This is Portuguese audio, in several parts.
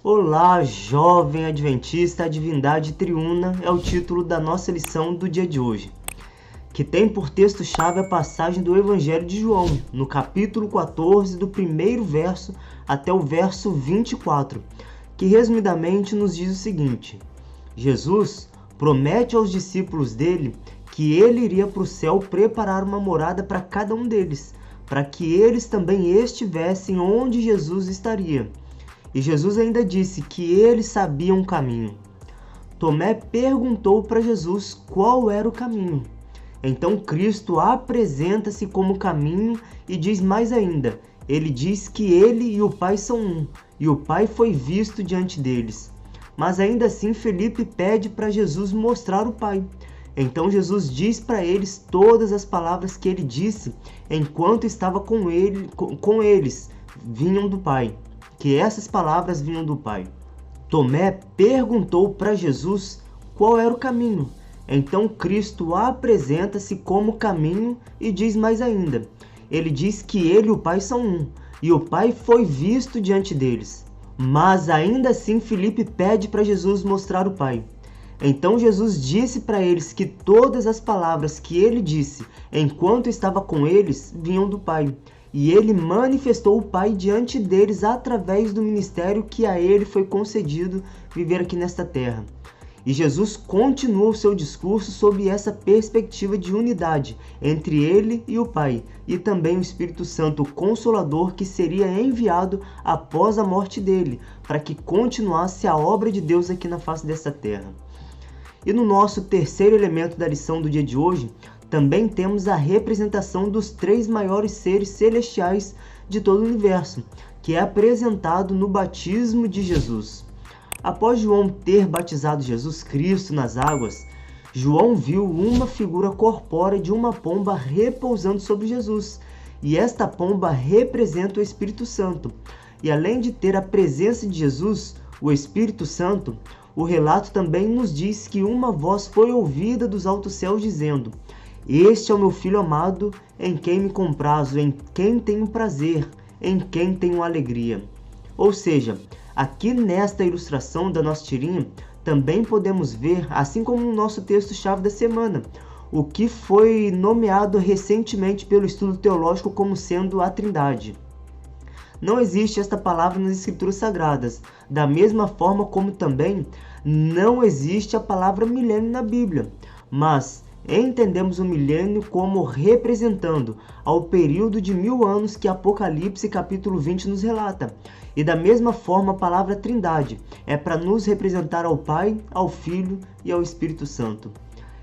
Olá, jovem adventista, a divindade triuna é o título da nossa lição do dia de hoje, que tem por texto-chave a passagem do Evangelho de João, no capítulo 14, do primeiro verso até o verso 24, que resumidamente nos diz o seguinte: Jesus promete aos discípulos dele que ele iria para o céu preparar uma morada para cada um deles, para que eles também estivessem onde Jesus estaria. E Jesus ainda disse que eles sabiam o caminho. Tomé perguntou para Jesus qual era o caminho. Então Cristo apresenta-se como caminho e diz mais ainda. Ele diz que ele e o Pai são um, e o Pai foi visto diante deles. Mas ainda assim Felipe pede para Jesus mostrar o Pai. Então Jesus diz para eles todas as palavras que ele disse enquanto estava com eles, vinham do Pai. Que essas palavras vinham do Pai. Tomé perguntou para Jesus qual era o caminho. Então Cristo apresenta-se como caminho e diz mais ainda. Ele diz que ele e o Pai são um, e o Pai foi visto diante deles. Mas ainda assim Felipe pede para Jesus mostrar o Pai. Então Jesus disse para eles que todas as palavras que ele disse enquanto estava com eles vinham do Pai. E ele manifestou o Pai diante deles através do ministério que a ele foi concedido viver aqui nesta terra. E Jesus continua o seu discurso sob essa perspectiva de unidade entre ele e o Pai, e também o Espírito Santo, o Consolador, que seria enviado após a morte dele, para que continuasse a obra de Deus aqui na face dessa terra. E no nosso terceiro elemento da lição do dia de hoje, também temos a representação dos três maiores seres celestiais de todo o universo, que é apresentado no batismo de Jesus. Após João ter batizado Jesus Cristo nas águas, João viu uma figura corpórea de uma pomba repousando sobre Jesus, e esta pomba representa o Espírito Santo. E além de ter a presença de Jesus, o Espírito Santo, o relato também nos diz que uma voz foi ouvida dos altos céus dizendo: "Este é o meu Filho amado, em quem me comprazo, em quem tenho prazer, em quem tenho alegria." Ou seja, aqui nesta ilustração da nossa tirinha, também podemos ver, assim como no nosso texto-chave da semana, o que foi nomeado recentemente pelo estudo teológico como sendo a Trindade. Não existe esta palavra nas Escrituras Sagradas, da mesma forma como também não existe a palavra milênio na Bíblia, mas entendemos o milênio como representando ao período de 1000 anos que Apocalipse capítulo 20 nos relata. E da mesma forma a palavra Trindade é para nos representar ao Pai, ao Filho e ao Espírito Santo.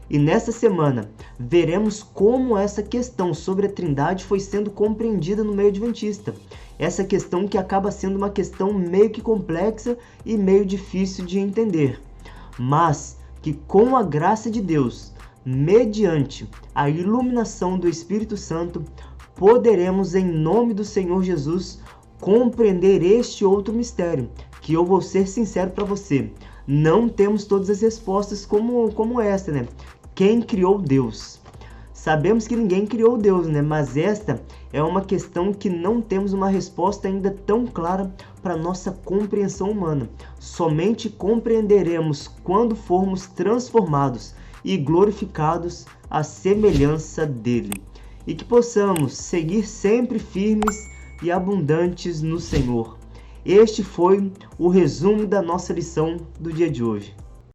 E nesta semana veremos como essa questão sobre a Trindade foi sendo compreendida no meio adventista. Essa questão que acaba sendo uma questão meio que complexa e meio difícil de entender, mas que com a graça de Deus, mediante a iluminação do Espírito Santo, poderemos, em nome do Senhor Jesus, compreender este outro mistério, que eu vou ser sincero para você, não temos todas as respostas como esta, né? Quem criou Deus? Sabemos que ninguém criou Deus, né? Mas esta é uma questão que não temos uma resposta ainda tão clara para nossa compreensão humana. Somente compreenderemos quando formos transformados e glorificados à semelhança dele. E que possamos seguir sempre firmes e abundantes no Senhor. Este foi o resumo da nossa lição do dia de hoje.